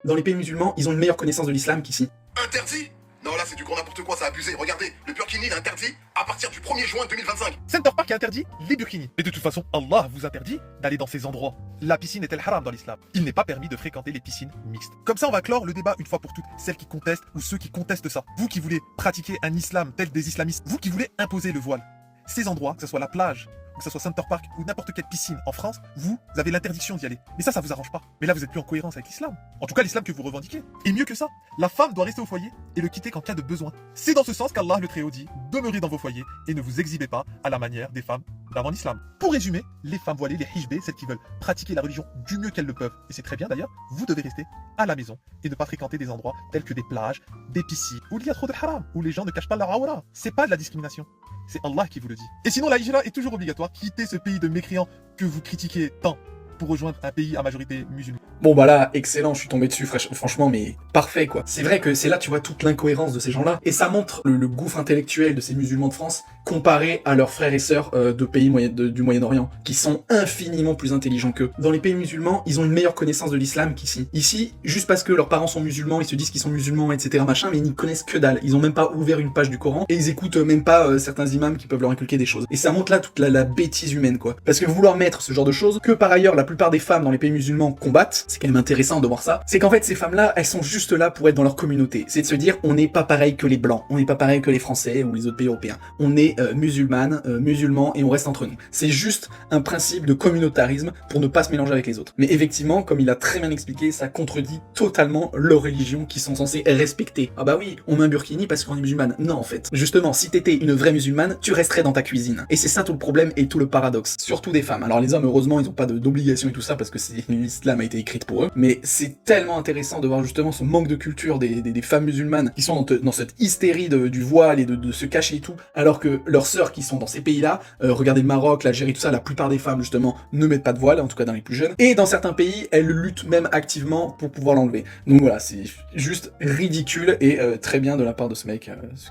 dans les pays musulmans, ils ont une meilleure connaissance de l'islam qu'ici. Interdit? Non, là, c'est du grand n'importe quoi, ça a abusé. Regardez, le burkini, il est interdit à partir du 1er juin 2025. Center Park a interdit les burkinis. Et de toute façon, Allah vous interdit d'aller dans ces endroits. La piscine est el-haram dans l'islam. Il n'est pas permis de fréquenter les piscines mixtes. Comme ça, on va clore le débat une fois pour toutes. Celles qui contestent ou ceux qui contestent ça. Vous qui voulez pratiquer un islam tel des islamistes. Vous qui voulez imposer le voile. Ces endroits, que ce soit la plage, que ce soit Center Park ou n'importe quelle piscine en France, vous avez l'interdiction d'y aller. Mais ça vous arrange pas. Mais là, vous êtes plus en cohérence avec l'islam. En tout cas, l'islam que vous revendiquez. Et mieux que ça, la femme doit rester au foyer et le quitter qu'en cas de besoin. C'est dans ce sens qu'Allah le Très-Haut dit, demeurez dans vos foyers et ne vous exhibez pas à la manière des femmes d'avant l'islam. Pour résumer, les femmes voilées, les hijbées, celles qui veulent pratiquer la religion du mieux qu'elles le peuvent, et c'est très bien d'ailleurs, vous devez rester à la maison et ne pas fréquenter des endroits tels que des plages, des piscines, où il y a trop de haram, où les gens ne cachent pas leur aura. C'est pas de la discrimination. C'est Allah qui vous le dit. Et sinon, la hijra est toujours obligatoire. Quittez ce pays de mécréants que vous critiquez tant pour rejoindre un pays à majorité musulmane. Bon bah là, excellent, je suis tombé dessus, franchement, mais parfait quoi. C'est vrai que c'est là, tu vois, toute l'incohérence de ces gens-là, et ça montre le gouffre intellectuel de ces musulmans de France, comparé à leurs frères et sœurs de pays du Moyen-Orient, qui sont infiniment plus intelligents qu'eux. Dans les pays musulmans, ils ont une meilleure connaissance de l'islam qu'ici. Ici, juste parce que leurs parents sont musulmans, ils se disent qu'ils sont musulmans, etc. machin, mais ils n'y connaissent que dalle. Ils ont même pas ouvert une page du Coran, et ils écoutent même pas certains imams qui peuvent leur inculquer des choses. Et ça montre là toute la bêtise humaine quoi. Parce que vouloir mettre ce genre de choses, que par ailleurs la plupart des femmes dans les pays musulmans combattent, c'est quand même intéressant de voir ça, c'est qu'en fait ces femmes-là, elles sont juste là pour être dans leur communauté. C'est de se dire, on n'est pas pareil que les blancs, on n'est pas pareil que les français ou les autres pays européens. On est musulmans et on reste entre nous. C'est juste un principe de communautarisme pour ne pas se mélanger avec les autres. Mais effectivement, comme il a très bien expliqué, ça contredit totalement leur religion qu'ils sont censés respecter. Ah bah oui, on met un burkini parce qu'on est musulmane. Non en fait. Justement, si t'étais une vraie musulmane, tu resterais dans ta cuisine. Et c'est ça tout le problème et tout le paradoxe. Surtout des femmes. Alors les hommes, heureusement, ils ont pas d'obligation et tout ça parce que l'islam a été écrite pour eux. Mais c'est tellement intéressant de voir justement ce manque de culture des femmes musulmanes qui sont dans cette hystérie du voile et de se cacher et tout, alors que leurs sœurs qui sont dans ces pays-là, regardez le Maroc, l'Algérie, tout ça, la plupart des femmes justement ne mettent pas de voile, en tout cas dans les plus jeunes, et dans certains pays, elles luttent même activement pour pouvoir l'enlever. Donc voilà, c'est juste ridicule et très bien de la part de ce mec qui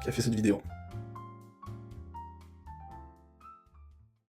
a fait cette vidéo.